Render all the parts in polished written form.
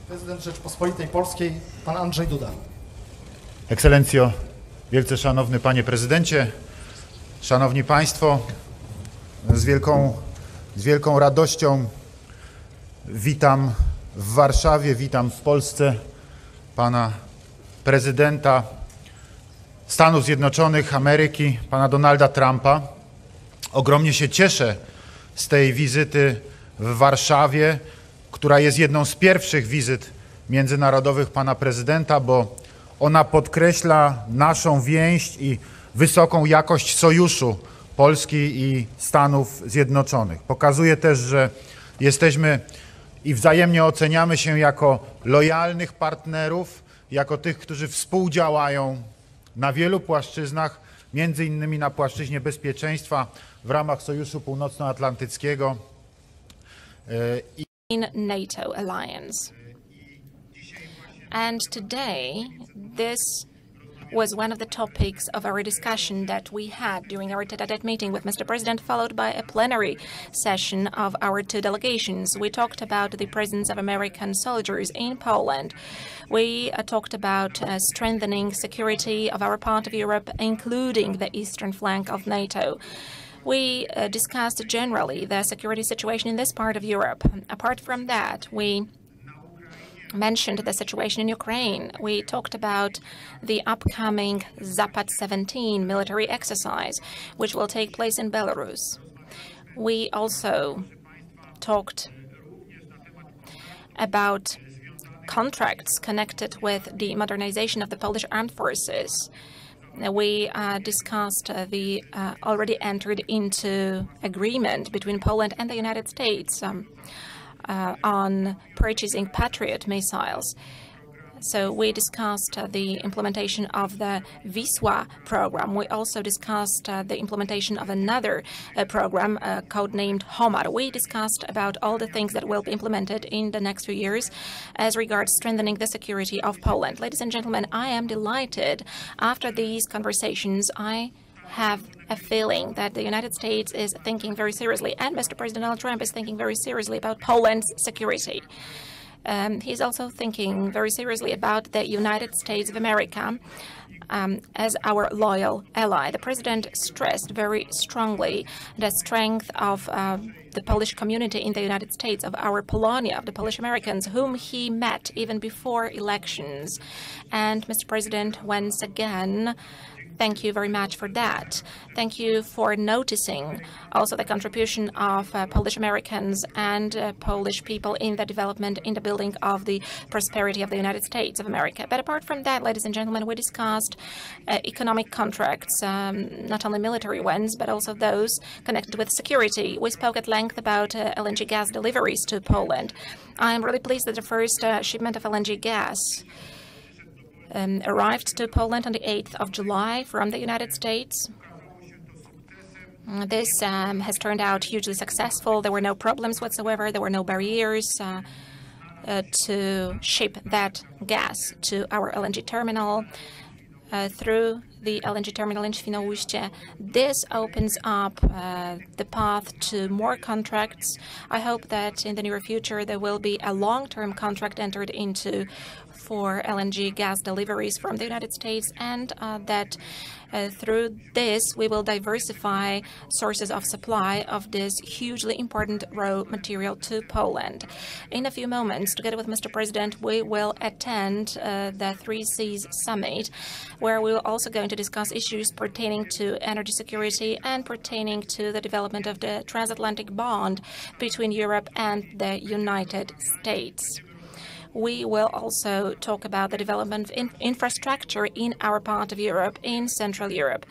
Prezydent Rzeczypospolitej Polskiej, pan Andrzej Duda. Ekscelencjo, wielce szanowny panie prezydencie, szanowni państwo, z wielką radością witam w Warszawie, witam w Polsce pana prezydenta Stanów Zjednoczonych Ameryki, pana Donalda Trumpa. Ogromnie się cieszę z tej wizyty w Warszawie, która jest jedną z pierwszych wizyt międzynarodowych pana prezydenta, bo ona podkreśla naszą więź i wysoką jakość sojuszu Polski i Stanów Zjednoczonych. Pokazuje też, że jesteśmy i wzajemnie oceniamy się jako lojalnych partnerów, jako tych, którzy współdziałają na wielu płaszczyznach, między innymi na płaszczyźnie bezpieczeństwa w ramach Sojuszu Północnoatlantyckiego. In NATO alliance. And today, this was one of the topics of our discussion that we had during our tete-a-tete meeting with Mr. President, followed by a plenary session of our two delegations. We talked about the presence of American soldiers in Poland. We talked about strengthening security of our part of Europe, including the eastern flank of NATO. We discussed generally the security situation in this part of Europe. Apart from that, we mentioned the situation in Ukraine. We talked about the upcoming Zapad 17 military exercise, which will take place in Belarus. We also talked about contracts connected with the modernization of the Polish armed forces. We discussed the already entered into agreement between Poland and the United States on purchasing Patriot missiles. So we discussed the implementation of the Wisła program. We also discussed the implementation of another program codenamed Homar. We discussed about all the things that will be implemented in the next few years as regards strengthening the security of Poland. Ladies and gentlemen, I am delighted. After these conversations, I have a feeling that the United States is thinking very seriously, and Mr. President Donald Trump is thinking very seriously about Poland's security. He's also thinking very seriously about the United States of America as our loyal ally. The president stressed very strongly the strength of the Polish community in the United States, of our Polonia, of the Polish Americans, whom he met even before elections. And Mr. President, once again, thank you very much for that. Thank you for noticing also the contribution of Polish Americans and Polish people in the development, in the building of the prosperity of the United States of America. But apart from that, ladies and gentlemen, we discussed economic contracts, not only military ones, but also those connected with security. We spoke at length about LNG gas deliveries to Poland. I am really pleased that the first shipment of LNG gas arrived to Poland on the 8th of July from the United States. This has turned out hugely successful. There were no problems whatsoever. There were no barriers to ship that gas to our LNG terminal through the LNG terminal in Świnoujście. This opens up the path to more contracts. I hope that in the near future there will be a long-term contract entered into for LNG gas deliveries from the United States, and that through this we will diversify sources of supply of this hugely important raw material to Poland. In a few moments, together with Mr. President, we will attend the Three Seas Summit, where we will also going to discuss issues pertaining to energy security and pertaining to the development of the transatlantic bond between Europe and the United States. We will also talk about the development of infrastructure in our part of Europe, in Central Europe.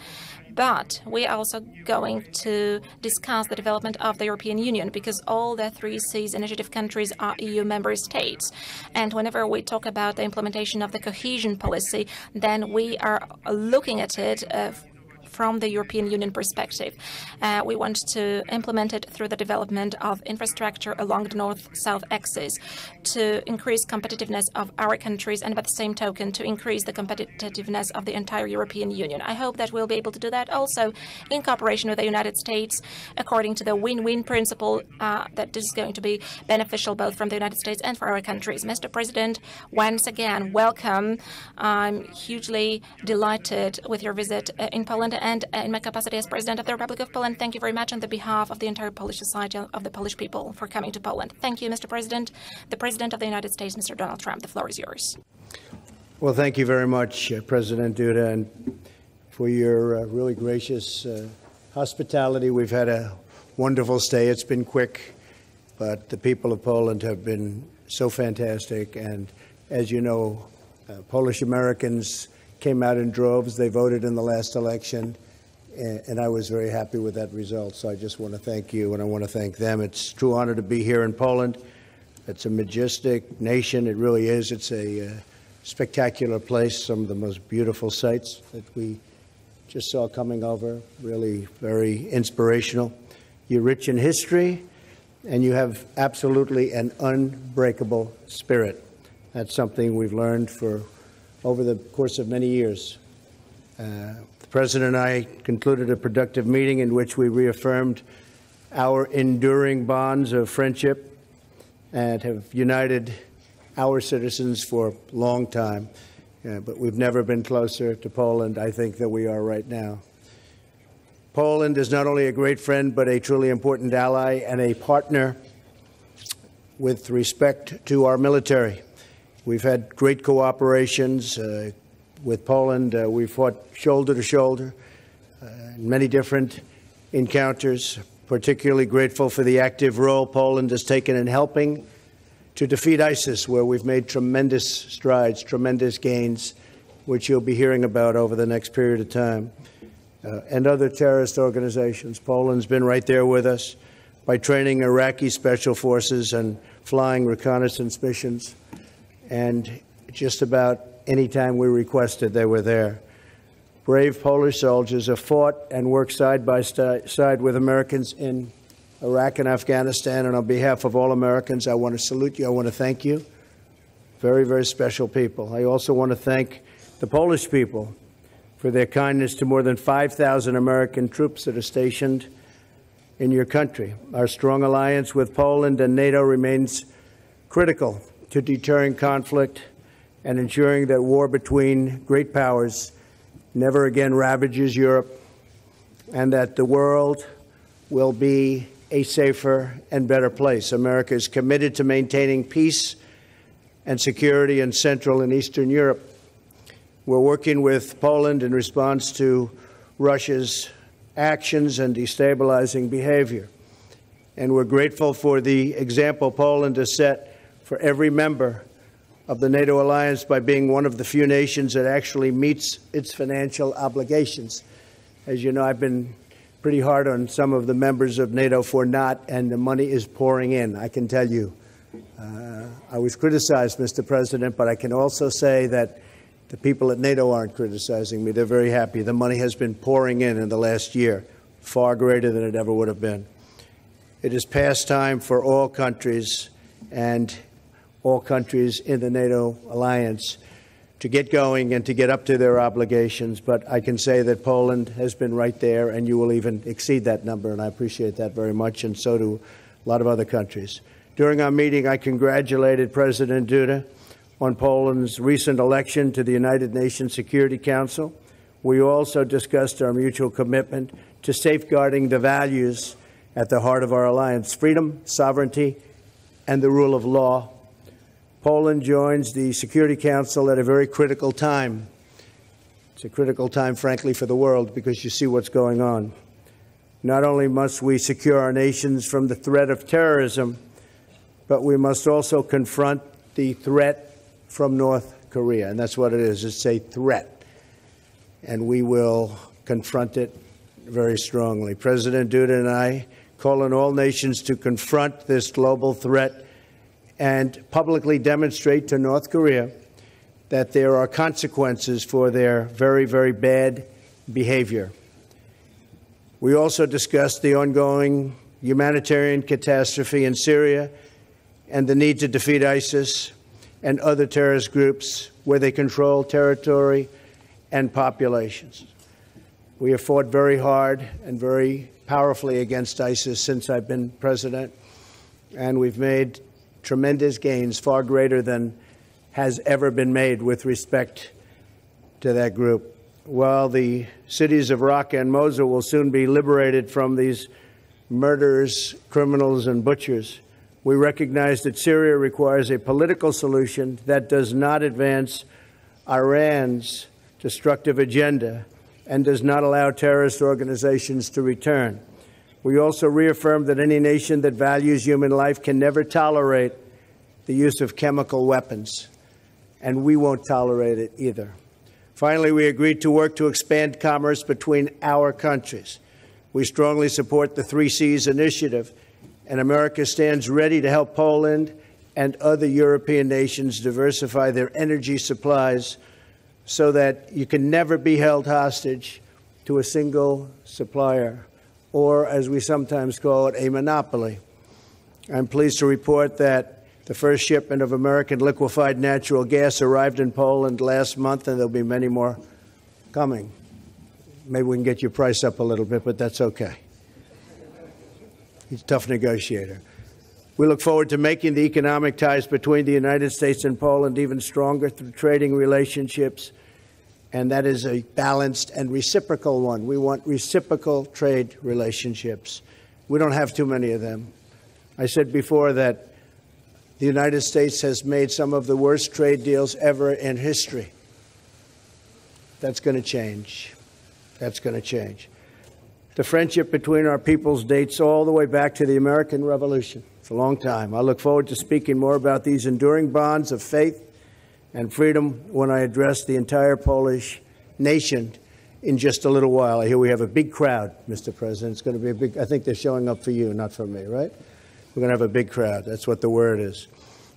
But we are also going to discuss the development of the European Union, because all the Three Seas Initiative countries are EU member states. And whenever we talk about the implementation of the cohesion policy, then we are looking at it from the European Union perspective. We want to implement it through the development of infrastructure along the north-south axis to increase competitiveness of our countries and by the same token to increase the competitiveness of the entire European Union. I hope that we'll be able to do that also in cooperation with the United States according to the win-win principle that this is going to be beneficial both from the United States and for our countries. Mr. President, once again, welcome. I'm hugely delighted with your visit in Poland and in my capacity as President of the Republic of Poland. Thank you very much on the behalf of the entire Polish society, of the Polish people, for coming to Poland. Thank you, Mr. President. The President of the United States, Mr. Donald Trump, the floor is yours. Well, thank you very much, President Duda, and for your really gracious hospitality. We've had a wonderful stay. It's been quick, but the people of Poland have been so fantastic. And as you know, Polish Americans came out in droves. They voted in the last election, and I was very happy with that result. So I just want to thank you, and I want to thank them. It's a true honor to be here in Poland. It's a majestic nation. It really is. It's a spectacular place, some of the most beautiful sights that we just saw coming over, really very inspirational. You're rich in history, and you have absolutely an unbreakable spirit. That's something we've learned for over the course of many years. The President and I concluded a productive meeting in which we reaffirmed our enduring bonds of friendship and have united our citizens for a long time. But we've never been closer to Poland, I think, than we are right now. Poland is not only a great friend, but a truly important ally and a partner with respect to our military. We've had great cooperations with Poland. We fought shoulder to shoulder in many different encounters. Particularly grateful for the active role Poland has taken in helping to defeat ISIS, where we've made tremendous strides, tremendous gains, which you'll be hearing about over the next period of time, and other terrorist organizations. Poland's been right there with us by training Iraqi special forces and flying reconnaissance missions. And just about any time we requested, they were there. Brave Polish soldiers have fought and worked side by side with Americans in Iraq and Afghanistan. And on behalf of all Americans, I want to salute you. I want to thank you. Very, very special people. I also want to thank the Polish people for their kindness to more than 5,000 American troops that are stationed in your country. Our strong alliance with Poland and NATO remains critical to deterring conflict and ensuring that war between great powers never again ravages Europe, and that the world will be a safer and better place. America is committed to maintaining peace and security in Central and Eastern Europe. We're working with Poland in response to Russia's actions and destabilizing behavior. And we're grateful for the example Poland has set for every member of the NATO alliance by being one of the few nations that actually meets its financial obligations. As you know, I've been pretty hard on some of the members of NATO for not, and the money is pouring in, I can tell you. I was criticized, Mr. President, but I can also say that the people at NATO aren't criticizing me. They're very happy. The money has been pouring in the last year, far greater than it ever would have been. It is past time for all countries and all countries in the NATO alliance to get going and to get up to their obligations. But I can say that Poland has been right there, and you will even exceed that number, and I appreciate that very much, and so do a lot of other countries. During our meeting, I congratulated President Duda on Poland's recent election to the United Nations Security Council. We also discussed our mutual commitment to safeguarding the values at the heart of our alliance: freedom, sovereignty, and the rule of law. Poland joins the Security Council at a very critical time. It's a critical time, frankly, for the world, because you see what's going on. Not only must we secure our nations from the threat of terrorism, but we must also confront the threat from North Korea. And that's what it is. It's a threat. And we will confront it very strongly. President Duda and I call on all nations to confront this global threat and publicly demonstrate to North Korea that there are consequences for their very, very bad behavior. We also discussed the ongoing humanitarian catastrophe in Syria and the need to defeat ISIS and other terrorist groups where they control territory and populations. We have fought very hard and very powerfully against ISIS since I've been president, and we've made tremendous gains, far greater than has ever been made with respect to that group. While the cities of Raqqa and Mosul will soon be liberated from these murderers, criminals, and butchers, we recognize that Syria requires a political solution that does not advance Iran's destructive agenda and does not allow terrorist organizations to return. We also reaffirm that any nation that values human life can never tolerate the use of chemical weapons, and we won't tolerate it either. Finally, we agreed to work to expand commerce between our countries. We strongly support the 3Cs initiative, and America stands ready to help Poland and other European nations diversify their energy supplies so that you can never be held hostage to a single supplier, or, as we sometimes call it, a monopoly. I'm pleased to report that the first shipment of American liquefied natural gas arrived in Poland last month, and there'll be many more coming. Maybe we can get your price up a little bit, but that's okay. He's a tough negotiator. We look forward to making the economic ties between the United States and Poland even stronger through trading relationships, and that is a balanced and reciprocal one. We want reciprocal trade relationships. We don't have too many of them. I said before that the United States has made some of the worst trade deals ever in history. That's going to change. That's going to change. The friendship between our peoples dates all the way back to the American Revolution. It's a long time. I look forward to speaking more about these enduring bonds of faith and freedom when I address the entire Polish nation in just a little while. I hear we have a big crowd, Mr. President. It's going to be a big, I think they're showing up for you, not for me, right? We're going to have a big crowd. That's what the word is.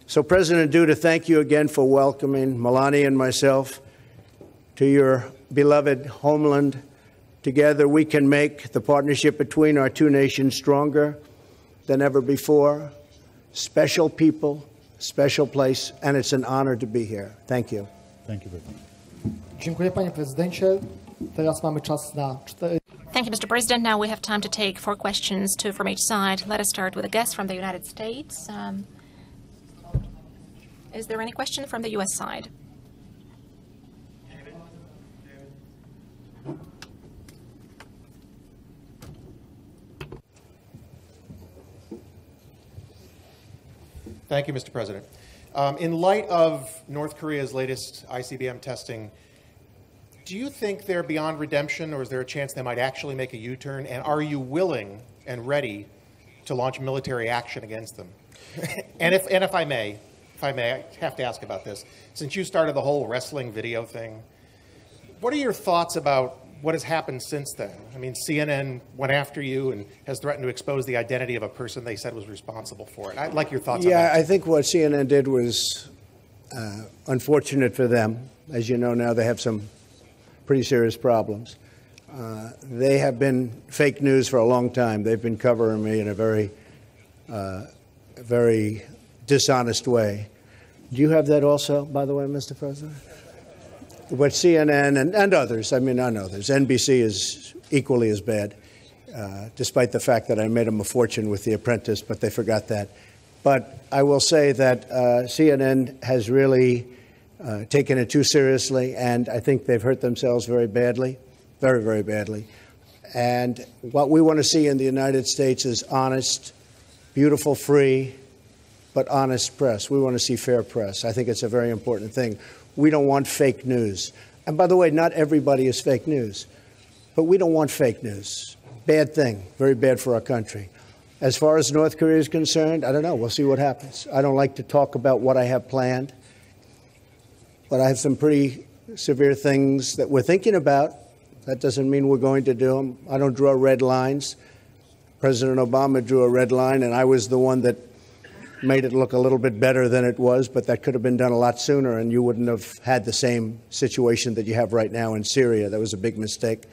So, President Duda, thank you again for welcoming Melania and myself to your beloved homeland. Together, we can make the partnership between our two nations stronger than ever before. Special people, special place, and it's an honor to be here. Thank you. Thank you very much. Dziękuję, panie prezydencie. Teraz mamy czas na 4. Thank you, Mr. President. Now we have time to take 4 questions, 2 from each side. Let us start with a guest from the United States. Is there any question from the U.S. side? Thank you, Mr. President. In light of North Korea's latest ICBM testing, do you think they're beyond redemption, or is there a chance they might actually make a U-turn? And are you willing and ready to launch military action against them? and if I may, I have to ask about this. Since you started the whole wrestling video thing, what are your thoughts about what has happened since then? I mean, CNN went after you and has threatened to expose the identity of a person they said was responsible for it. I'd like your thoughts on that. Yeah, I think what CNN did was unfortunate for them. As you know now, they have some pretty serious problems. They have been fake news for a long time. They've been covering me in a very dishonest way. Do you have that also, by the way, Mr. President? But CNN and others, I mean, I know there's NBC is equally as bad, despite the fact that I made them a fortune with The Apprentice, but they forgot that. But I will say that CNN has really taken it too seriously, and I think they've hurt themselves very badly, very, very badly. And what we want to see in the United States is honest, beautiful, free, but honest press. We want to see fair press. I think it's a very important thing. We don't want fake news. And by the way, not everybody is fake news, but we don't want fake news. Bad thing, very bad for our country. As far as North Korea is concerned, I don't know. We'll see what happens. I don't like to talk about what I have planned, but I have some pretty severe things that we're thinking about. That doesn't mean we're going to do them. I don't draw red lines. President Obama drew a red line, and I was the one that made it look a little bit better than it was, but that could have been done a lot sooner, and you wouldn't have had the same situation that you have right now in Syria. That was a big mistake.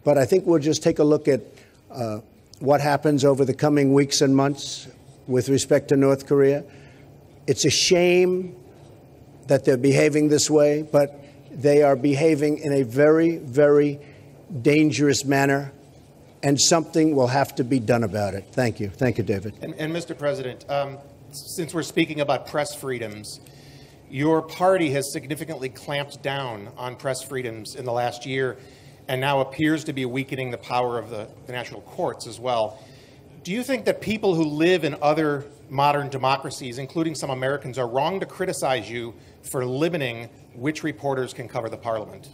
But I think we'll just take a look at what happens over the coming weeks and months with respect to North Korea. It's a shame that they're behaving this way, but they are behaving in a very, very dangerous manner, and something will have to be done about it. Thank you. Thank you, David. And Mr. President, since we're speaking about press freedoms, your party has significantly clamped down on press freedoms in the last year and now appears to be weakening the power of the national courts as well. Do you think that people who live in other modern democracies, including some Americans, are wrong to criticize you for limiting which reporters can cover the parliament?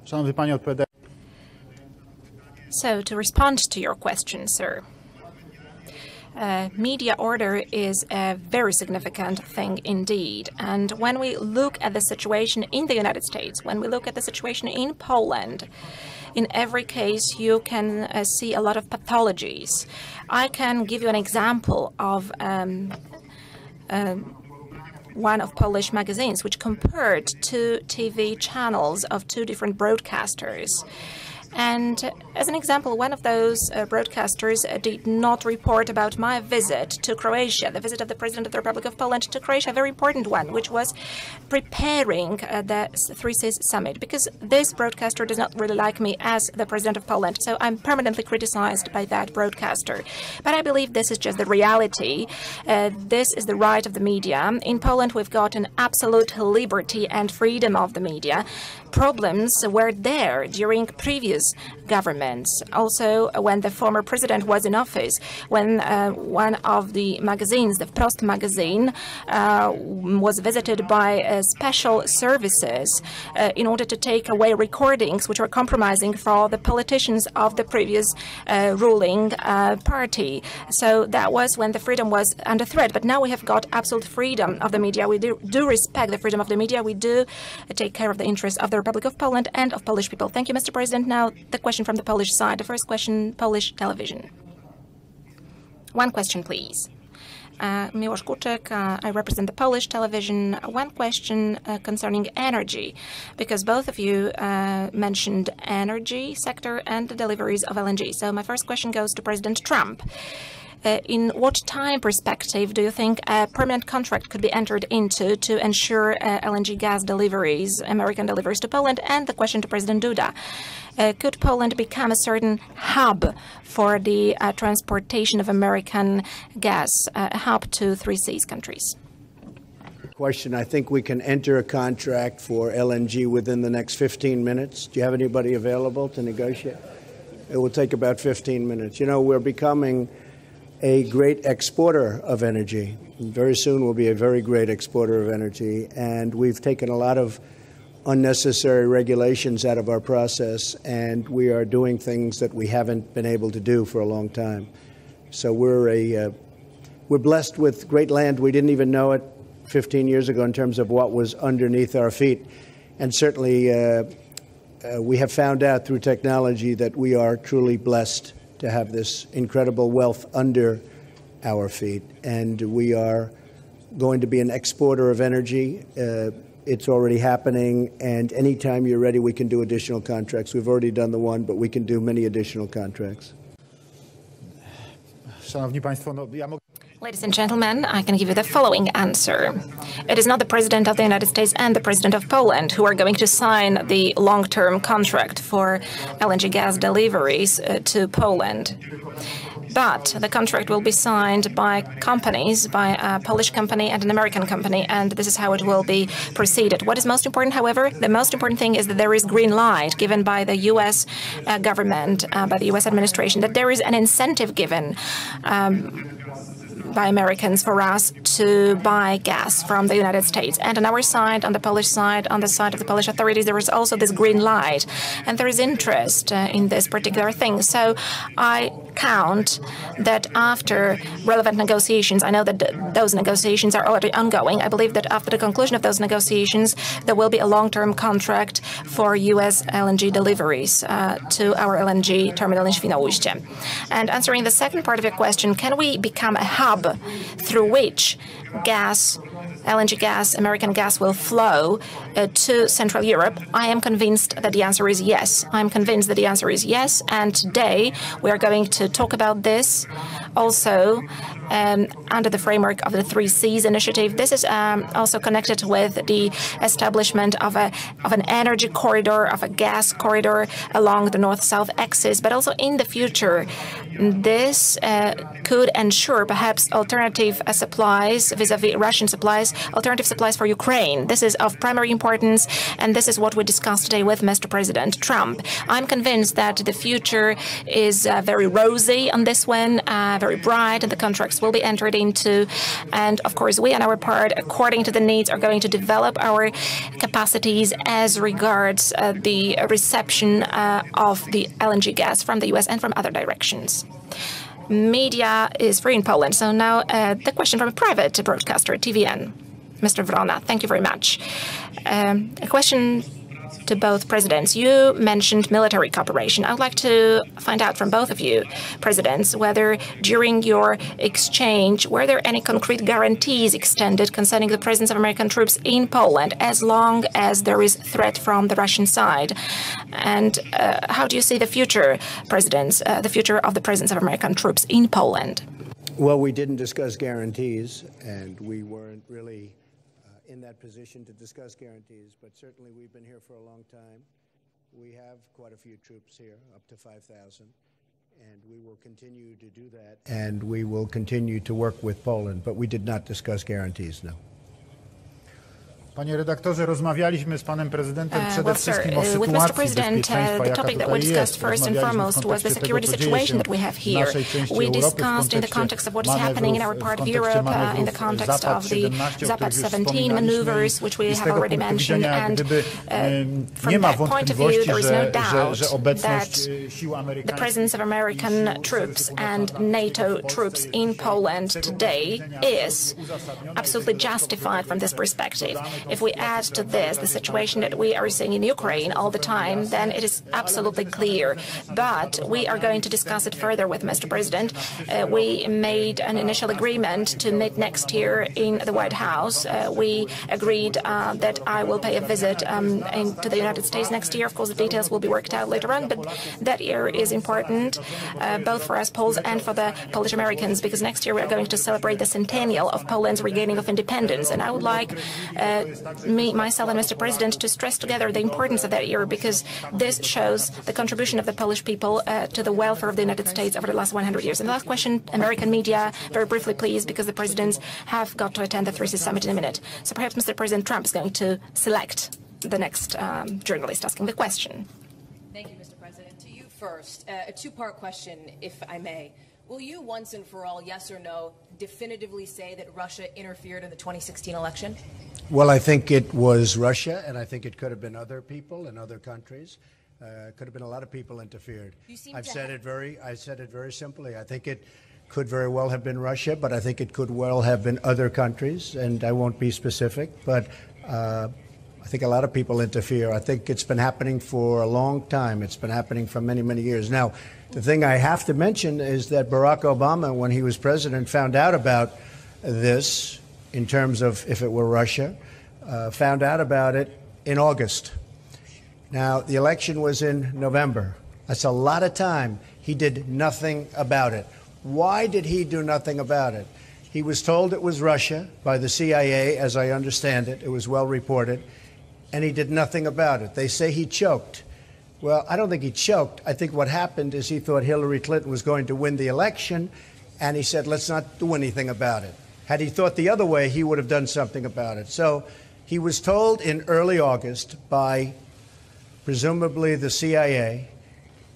Szanowny Panie, odpowiadając. So, to respond to your question, sir, media order is a very significant thing indeed. And when we look at the situation in the United States, when we look at the situation in Poland, in every case you can see a lot of pathologies. I can give you an example of one of Polish magazines which compared two TV channels of two different broadcasters. And as an example, one of those broadcasters did not report about my visit to Croatia, the visit of the President of the Republic of Poland to Croatia, a very important one, which was preparing the Three Seas Summit, because this broadcaster does not really like me as the President of Poland. So I'm permanently criticized by that broadcaster. But I believe this is just the reality. This is the right of the media. In Poland, we've got an absolute liberty and freedom of the media. Problems were there during previous governments. Also, when the former president was in office, when one of the magazines, the Prost magazine, was visited by special services in order to take away recordings which were compromising for the politicians of the previous ruling party. So that was when the freedom was under threat. But now we have got absolute freedom of the media. We do respect the freedom of the media. We do take care of the interests of the Republic of Poland and of Polish people. Thank you, Mr. President. Now the question from the Polish side. The first question, Polish television. One question, please. Miłosz Kuczyk, I represent the Polish television. One question concerning energy, because both of you mentioned energy sector and the deliveries of LNG. So my first question goes to President Trump. In what time perspective do you think a permanent contract could be entered into to ensure LNG gas deliveries, American deliveries to Poland? And the question to President Duda. Could Poland become a certain hub for the transportation of American gas, a hub to Three Seas countries? Question. I think we can enter a contract for LNG within the next 15 minutes. Do you have anybody available to negotiate? It will take about 15 minutes. You know, we're becoming a great exporter of energy. Very soon we'll be a very great exporter of energy, and we've taken a lot of unnecessary regulations out of our process, and we are doing things that we haven't been able to do for a long time. So we're blessed with great land. We didn't even know it 15 years ago in terms of what was underneath our feet, and certainly we have found out through technology that we are truly blessed to have this incredible wealth under our feet. And we are going to be an exporter of energy. It's already happening, and anytime you're ready, we can do additional contracts. We've already done the one, but we can do many additional contracts. Szanowni Państwo, no, Ladies and gentlemen, I can give you the following answer. It is not the President of the United States and the President of Poland who are going to sign the long-term contract for LNG gas deliveries to Poland. But the contract will be signed by companies, by a Polish company and an American company, and this is how it will be proceeded. What is most important, however? The most important thing is that there is green light given by the U.S. government, by the U.S. administration, that there is an incentive given by Americans for us to buy gas from the United States. And on our side, on the Polish side, on the side of the Polish authorities, there is also this green light, and there is interest in this particular thing. So I count that after relevant negotiations, I know that those negotiations are already ongoing. I believe that after the conclusion of those negotiations, there will be a long-term contract for U.S. LNG deliveries to our LNG terminal in Świnoujście. And answering the second part of your question, can we become a hub through which gas LNG gas, American gas, will flow to Central Europe? I am convinced that the answer is yes. I'm convinced that the answer is yes. And today we are going to talk about this also under the framework of the 3 Cs initiative. This is also connected with the establishment of an energy corridor, of a gas corridor along the north-south axis. But also in the future, this could ensure perhaps alternative supplies vis-à-vis Russian supplies, alternative supplies for Ukraine. This is of primary importance, and this is what we discussed today with Mr. President Trump. I'm convinced that the future is very rosy on this one, very bright, and the contracts will be entered into. And of course, we on our part, according to the needs, are going to develop our capacities as regards the reception of the LNG gas from the US and from other directions. Media is free in Poland. So now the question from a private broadcaster, TVN. Mr. Wrona, thank you very much. A question to both presidents. You mentioned military cooperation. I would like to find out from both of you, presidents, whether during your exchange, were there any concrete guarantees extended concerning the presence of American troops in Poland as long as there is threat from the Russian side? And how do you see the future, presidents, the future of the presence of American troops in Poland? Well, we didn't discuss guarantees, and we weren't really in that position to discuss guarantees, but certainly we've been here for a long time. We have quite a few troops here, up to 5,000, and we will continue to do that, and we will continue to work with Poland, but we did not discuss guarantees, no. Panie redaktorze, rozmawialiśmy z panem prezydentem przede wszystkim o with Mr. sytuacji President, bezpieczeństwa, the jaka topic that we tutaj discussed jest. first and foremost was the security situation that we have here. We discussed in the context of what is happening in our part of Europe, in the context of the Zapad 17 maneuvers, which we have already mentioned. And from that point of view, there is no doubt that the presence of American troops and NATO troops in Poland today is absolutely justified from this perspective. If we add to this the situation that we are seeing in Ukraine all the time, then it is absolutely clear. But we are going to discuss it further with Mr. President. We made an initial agreement to meet next year in the White House. We agreed that I will pay a visit to the United States next year. Of course, the details will be worked out later on, but that year is important both for us Poles and for the Polish Americans, because next year we are going to celebrate the centennial of Poland's regaining of independence. And I would like myself and Mr. President to stress together the importance of that year, because this shows the contribution of the Polish people to the welfare of the United States over the last 100 years. And the last question, American media, very briefly, please, because the presidents have got to attend the 3C summit in a minute. So perhaps Mr. President Trump is going to select the next journalist asking the question. Thank you, Mr. President. To you first, a two-part question, if I may. Will you once and for all, yes or no, definitively say that Russia interfered in the 2016 election? Well, I think it was Russia, and I think it could have been other people in other countries. Could have been a lot of people interfered. I said it very simply. I think it could very well have been Russia, but I think it could well have been other countries, and I won't be specific, but I think a lot of people interfere. I think it's been happening for a long time. It's been happening for many, many years. Now, the thing I have to mention is that Barack Obama, when he was president, found out about this in terms of if it were Russia, found out about it in August. Now, the election was in November. That's a lot of time. He did nothing about it. Why did he do nothing about it? He was told it was Russia by the CIA, as I understand it. It was well reported. And he did nothing about it. They say he choked. Well, I don't think he choked. I think what happened is he thought Hillary Clinton was going to win the election, and he said, let's not do anything about it. Had he thought the other way, he would have done something about it. So he was told in early August by presumably the CIA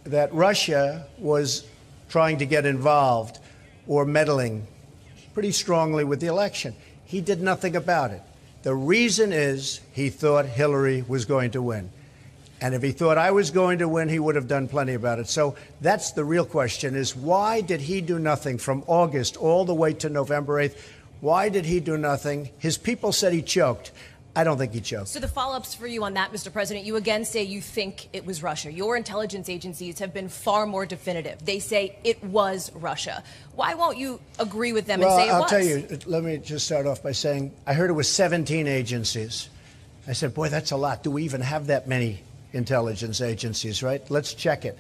that Russia was trying to get involved or meddling pretty strongly with the election. He did nothing about it. The reason is he thought Hillary was going to win. And if he thought I was going to win, he would have done plenty about it. So that's the real question, is why did he do nothing from August all the way to November 8th? Why did he do nothing? His people said he choked. I don't think he choked. So the follow-ups for you on that, Mr. President, you again say you think it was Russia. Your intelligence agencies have been far more definitive. They say it was Russia. Why won't you agree with them and say it was? I'll tell you, let me just start off by saying, I heard it was 17 agencies. I said, boy, that's a lot. Do we even have that many intelligence agencies, right? Let's check it.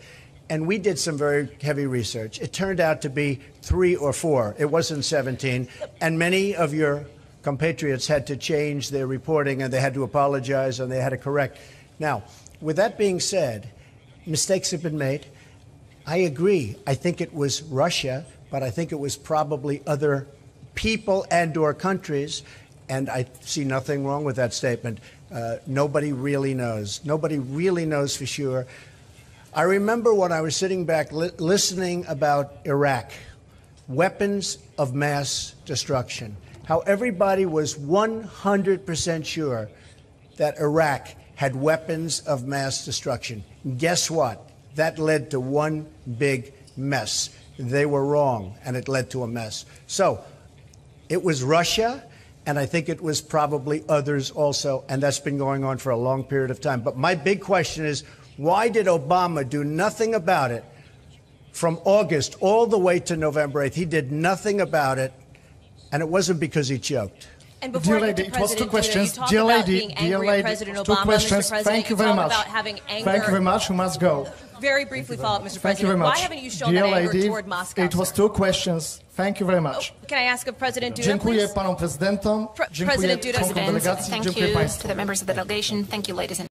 And we did some very heavy research. It turned out to be 3 or 4. It wasn't 17. And many of your compatriots had to change their reporting, and they had to apologize, and they had to correct. Now, with that being said, mistakes have been made. I agree. I think it was Russia, but I think it was probably other people and or countries, and I see nothing wrong with that statement. Nobody really knows. Nobody really knows for sure. I remember when I was sitting back listening about Iraq, weapons of mass destruction, how everybody was 100% sure that Iraq had weapons of mass destruction. Guess what? That led to one big mess. They were wrong, and it led to a mess. So it was Russia, and I think it was probably others also, and that's been going on for a long period of time. But my big question is, why did Obama do nothing about it from August all the way to November 8th? He did nothing about it, and it wasn't because he choked. And before dear lady, I get to it was two President questions. Duda, you talk Dear about lady, being angry at President two Obama, questions. Mr. President. Thank you very talk much. about having anger. Thank you very much. You must go. Very briefly follow up, Mr. Thank you very President. much. Why haven't you shown Dear that anger lady, toward Moscow? it was sir? two questions. Thank you very much. Can I ask of President Duda, Dziękuję please? panom prezydentom. Dziękuję President Duda, członkom President, delegacji. thank Dziękuję you państwu. to the members of the delegation. Thank you, ladies and